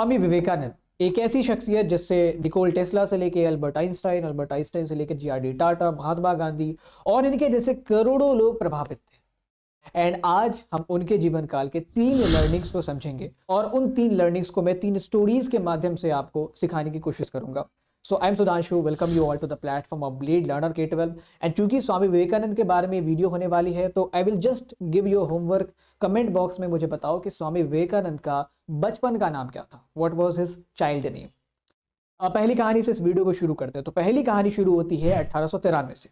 स्वामी विवेकानंद एक ऐसी शख्सियत जिससे निकोल टेस्ला से लेके अल्बर्ट आइंस्टाइन से लेकर जीआरडी टाटा, महात्मा गांधी और इनके जैसे करोड़ों लोग प्रभावित थे। एंड आज हम उनके जीवन काल के 3 लर्निंग्स को समझेंगे और उन 3 लर्निंग्स को मैं 3 स्टोरीज के माध्यम से आपको सिखाने की कोशिश करूंगा। So I am Sudhanshu, welcome you all to the platform of blade learner K12। And चूंकि स्वामी विवेकानंद के बारे में वीडियो होने वाली है तो I will just give your homework. Comment box में मुझे बताओ कि स्वामी विवेकानंद का बचपन का नाम क्या था, what was his child name. अब पहली कहानी से इस वीडियो को शुरू करते हैं। तो पहली कहानी शुरू होती है 1893 से।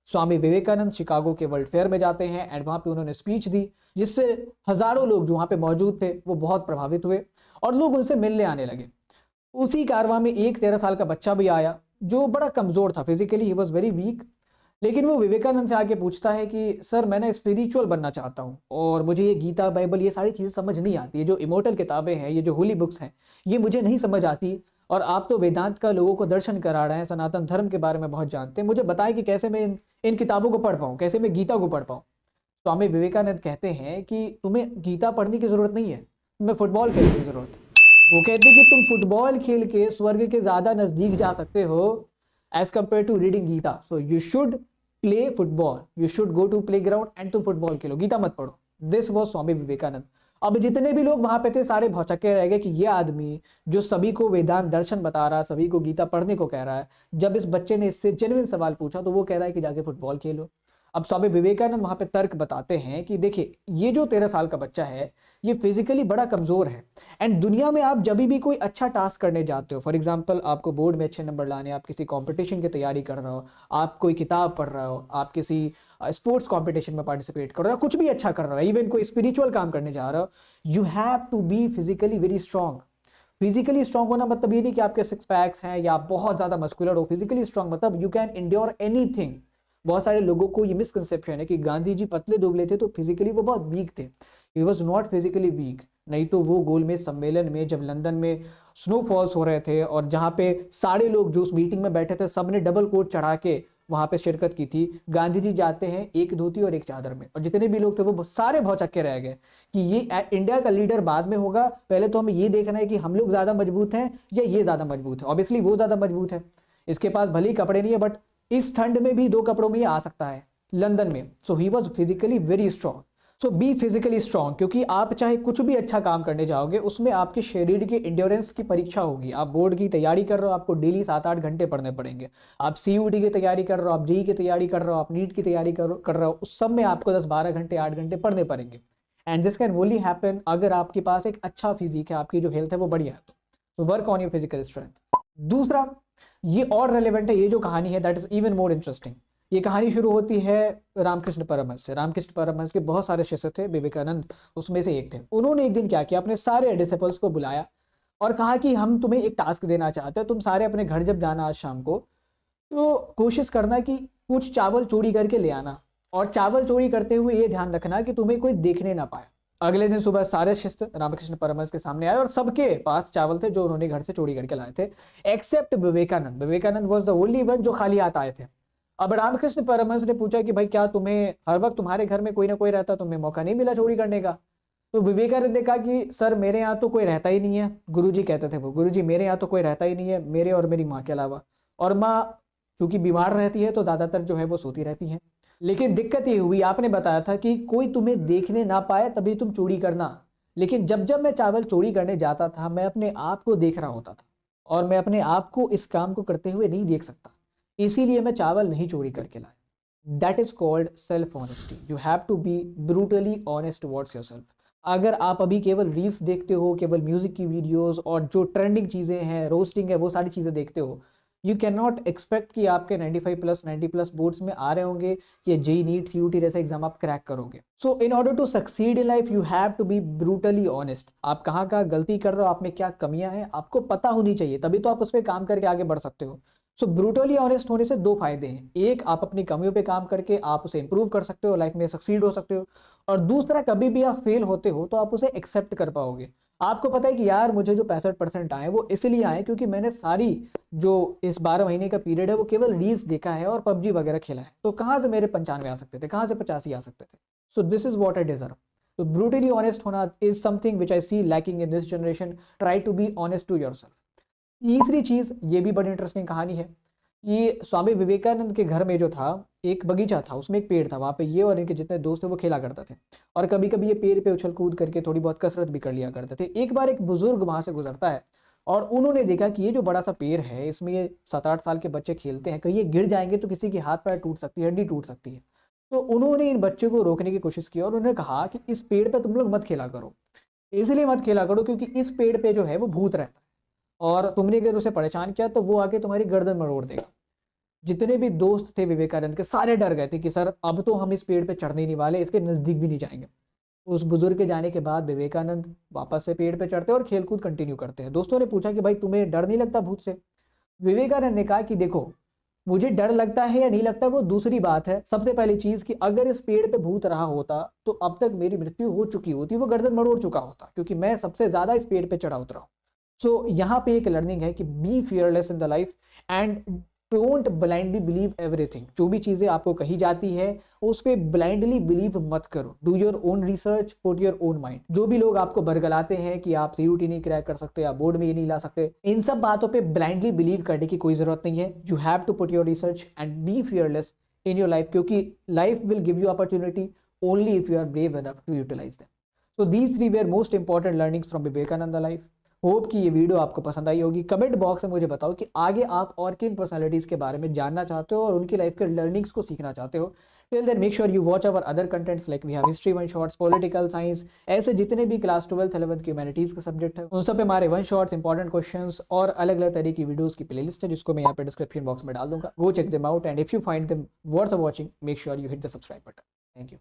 स्वामी विवेकानंद शिकागो के वर्ल्ड फेयर में जाते हैं एंड वहां पे उन्होंने स्पीच दी, जिससे हजारों लोग जो वहां पे मौजूद थे वो बहुत प्रभावित हुए और लोग उनसे मिलने आने लगे। उसी कारवां में एक 13 साल का बच्चा भी आया जो बड़ा कमजोर था, physically he was very weak. लेकिन वो विवेकानंद से आके पूछता है कि सर मैं ना स्पिरिचुअल बनना चाहता हूँ और मुझे ये गीता, बाइबल, ये सारी चीज़ें समझ नहीं आती। ये जो इमोर्टल किताबें हैं, ये जो होली बुक्स हैं, ये मुझे नहीं समझ आती। और आप तो वेदांत का लोगों को दर्शन करा रहे हैं, सनातन धर्म के बारे में बहुत जानते हैं, मुझे बताएं कि कैसे मैं इन किताबों को पढ़ पाऊँ, कैसे मैं गीता को पढ़ पाऊँ। स्वामी विवेकानंद कहते हैं कि तुम्हें गीता पढ़ने की जरूरत नहीं है, तुम्हें फुटबॉल खेलने की जरूरत है। वो कहते हैं कि तुम फुटबॉल खेल के स्वर्ग के ज्यादा नजदीक जा सकते हो as compare to reading Gita. So you should play football, you should go to play ground and तुम फुटबॉल खेलो, गीता मत पढ़ो। This was Swami Vivekananda. अब जितने भी लोग वहां पे थे सारे भौचक्के रह गए कि ये आदमी जो सभी को वेदांत दर्शन बता रहा है, सभी को गीता पढ़ने को कह रहा है, जब इस बच्चे ने इससे जेन्युइन सवाल पूछा तो वो कह रहा है कि जाके फुटबॉल खेलो। अब स्वामी विवेकानंद वहां पे तर्क बताते हैं कि देखिए ये जो 13 साल का बच्चा है ये फिजिकली बड़ा कमजोर है। एंड दुनिया में आप जब भी कोई अच्छा टास्क करने जाते हो, फॉर एग्जांपल आपको बोर्ड में अच्छे नंबर लाने, आप किसी कंपटीशन की तैयारी कर रहे हो, आप कोई किताब पढ़ रहे हो, आप किसी स्पोर्ट्स कंपटीशन में पार्टिसिपेट कर रहे हो, कुछ भी अच्छा कर रहे हो, इवन कोई स्पिरिचुअल काम करने जा रहे हो, you have to be physically very strong. Physically strong होना मतलब ये नहीं कि आपके 6 पैक्स हैं या आप बहुत ज्यादा मस्कुलर हो। फिजिकली स्ट्रांग मतलब यू कैन इंड्योर एनीथिंग। बहुत सारे लोगों को ये मिसकंसेप्शन है कि गांधी जी पतले दुबले थे तो फिजिकली वो बहुत वीक थे। He was not physically weak. नहीं तो वो गोलमेज सम्मेलन में जब लंदन में स्नोफॉल्स हो रहे थे और जहाँ पे सारे लोग जो उस मीटिंग में बैठे थे सबने डबल कोट चढ़ा के वहां पे शिरकत की थी, गांधी जी जाते हैं एक धोती और एक चादर में, और जितने भी लोग थे वो सारे भौचक्के रह गए कि ये इंडिया का लीडर बाद में होगा, पहले तो हमें ये देखना है कि हम लोग ज्यादा मजबूत हैं या ये ज्यादा मजबूत है। ऑब्वियसली वो ज्यादा मजबूत है, इसके पास भले ही कपड़े नहीं है बट इस ठंड में भी 2 कपड़ों में ही आ सकता है लंदन में। So he was physically very strong. So be physically strong, क्योंकि आप चाहे कुछ भी अच्छा काम करने जाओगे उसमें आपके शरीर की इंड्योरेंस की परीक्षा होगी। आप बोर्ड की तैयारी कर रहे हो, आपको डेली 7-8 घंटे पढ़ने पड़ेंगे। आप CUT की तैयारी कर रहे हो, आप JEE की तैयारी कर रहे हो, आप नीट की तैयारी कर रहे हो, उस सब में आपको 10-12 घंटे 8 घंटे पढ़ने पड़ेंगे। And this can only happen अगर आपके पास एक अच्छा फिजिक है, आपकी जो हेल्थ है वो बढ़िया है। तो work on your physical strength. दूसरा, ये और रेलेवेंट है, ये जो कहानी है that is even more interesting. ये कहानी शुरू होती है रामकृष्ण परमहंस से। रामकृष्ण परमहंस के बहुत सारे शिष्य थे, विवेकानंद उसमें से एक थे। उन्होंने एक दिन क्या किया, अपने सारे डिसिपल्स को बुलाया और कहा कि हम तुम्हें एक टास्क देना चाहते हैं, तुम सारे अपने घर जब जाना आज शाम को तो कोशिश करना कि कुछ चावल चोरी करके ले आना, और चावल चोरी करते हुए ये ध्यान रखना कि तुम्हें कोई देखने ना पाए। अगले दिन सुबह सारे शिष्य रामकृष्ण परमहंस के सामने आए और सबके पास चावल थे जो उन्होंने घर से चोरी करके लाए थे, except Vivekananda. Vivekananda was the only one जो खाली हाथ आए थे। अब रामकृष्ण परमहंस ने पूछा कि भाई क्या तुम्हें हर वक्त तुम्हारे घर में कोई ना कोई रहता, तुम्हें मौका नहीं मिला चोरी करने का? तो विवेकानंद ने कहा कि सर मेरे यहाँ तो कोई रहता ही नहीं है। गुरुजी कहते थे वो, गुरुजी मेरे यहाँ तो कोई रहता ही नहीं है, मेरे और मेरी माँ के अलावा। और माँ चूंकि बीमार रहती है तो ज्यादातर जो है वो सोती रहती है। लेकिन दिक्कत ये हुई, आपने बताया था कि कोई तुम्हें देखने ना पाए तभी तुम चोरी करना। लेकिन जब जब मैं चावल चोरी करने जाता था मैं अपने आप को देख रहा होता था और मैं अपने आप को इस काम को करते हुए नहीं देख सकता, इसीलिए मैं चावल नहीं चोरी करके लाया। That is called self honesty. You have to be brutally honest towards yourself. अगर आप अभी केवल रील्स देखते हो, केवल म्यूजिक की वीडियोस और जो ट्रेंडिंग चीजें हैं, रोस्टिंग है, वो सारी चीजें देखते हो, यू कैन नॉट एक्सपेक्ट कि आपके 95+, 90+ बोर्ड्स में आ रहे होंगे कि JEE, नीट, CUT जैसे एग्जाम आप क्रैक करोगे। So in order to succeed in life you have to be brutally honest. आप कहाँ कहाँ गलती कर रहे हो, आप में क्या कमियां हैं, आपको पता होनी चाहिए, तभी तो आप उस पर काम करके आगे बढ़ सकते हो। सो ब्रूटली ऑनेस्ट होने से 2 फायदे हैं। एक, आप अपनी कमियों पे काम करके आप उसे इंप्रूव कर सकते हो, लाइफ में सक्सीड हो सकते हो। और दूसरा, कभी भी आप फेल होते हो तो आप उसे एक्सेप्ट कर पाओगे। आपको पता है कि यार मुझे जो 65% आए वो इसलिए आए क्योंकि मैंने सारी जो इस 12 महीने का पीरियड है वो केवल रील्स देखा है और PUBG वगैरह खेला है। तो कहाँ से मेरे 95 आ सकते थे, कहाँ से 85 आ सकते थे? So this is what I deserve. तो ब्रूटली ऑनेस्ट होना is something which I see lacking in this generation. Try to be honest to yourself. तीसरी चीज, ये भी बड़ी इंटरेस्टिंग कहानी है कि स्वामी विवेकानंद के घर में जो था एक बगीचा था, उसमें एक पेड़ था. वहां पे ये और इनके जितने दोस्त थे वो खेला करते थे और कभी कभी ये पेड़ पे उछल कूद करके थोड़ी बहुत कसरत भी कर लिया करते थे. एक बार एक बुजुर्ग वहां से गुजरता है और उन्होंने देखा कि ये जो बड़ा सा पेड़ है इसमें ये 7-8 साल के बच्चे खेलते हैं, कहीं ये गिर जाएंगे तो किसी के हाथ पैर टूट सकती है, हड्डी टूट सकती है. तो उन्होंने इन बच्चों को रोकने की कोशिश की और उन्होंने कहा कि इस पेड़ पे तुम लोग मत खेला करो. इसलिए मत खेला करो क्योंकि इस पेड़ पे जो है वो भूत रहता है और तुमने अगर उसे परेशान किया तो वो आके तुम्हारी गर्दन मरोड़ देगा. जितने भी दोस्त थे विवेकानंद के सारे डर गए थे कि सर अब तो हम इस पेड़ पे चढ़ने नहीं वाले, इसके नजदीक भी नहीं जाएंगे. उस बुजुर्ग के जाने के बाद विवेकानंद वापस से पेड़ पे चढ़ते और खेलकूद कंटिन्यू करते हैं. दोस्तों ने पूछा कि भाई तुम्हें डर नहीं लगता भूत से? विवेकानंद ने कहा कि देखो, मुझे डर लगता है या नहीं लगता वो दूसरी बात है. सबसे पहली चीज कि अगर इस पेड़ पे भूत रहा होता तो अब तक मेरी मृत्यु हो चुकी होती, वो गर्दन मरोड़ चुका होता, क्योंकि मैं सबसे ज्यादा इस पेड़ पे चढ़ा उतरा हूं. सो यहाँ पे एक लर्निंग है कि B fearless in the life and don't blindly believe everything. जो भी चीजें आपको कही जाती है उस पर ब्लाइंडली बिलीव मत करो. Do your own research, put your own mind. जो भी लोग आपको बरगलाते हैं कि आप सीयूटी नहीं क्रैक कर सकते, आप बोर्ड में ये नहीं ला सकते, इन सब बातों पे ब्लाइंडली बिलीव करने की कोई जरूरत नहीं है. You have to put your research and be fearless in your life, क्योंकि life will give you opportunity only if you are brave enough to utilise them. So these 3 were most important learnings from Vivekananda life. Hope कि ये video आपको पसंद आई होगी. Comment box में मुझे बताओ कि आगे आप और किन पर्सनालिटीज के बारे में जानना चाहते हो और उनकी लाइफ के लर्निंग्स को सीखना चाहते हो. Till then make sure you watch our other contents like we have history one shots, political science, ऐसे जितने भी क्लास 12th 11th की ह्यूमैनिटीज का सब्जेक्ट है उन सब पे हमारे वन शॉट्स, इंपॉर्टेंट क्वेश्चंस और अलग अलग तरह की वीडियोस की प्लेलिस्ट है जिसको मैं यहाँ पे डिस्क्रिप्शन बॉक्स में डाल दूंगा. Go check them out and if you find them worth watching make sure you hit the subscribe button. Thank you.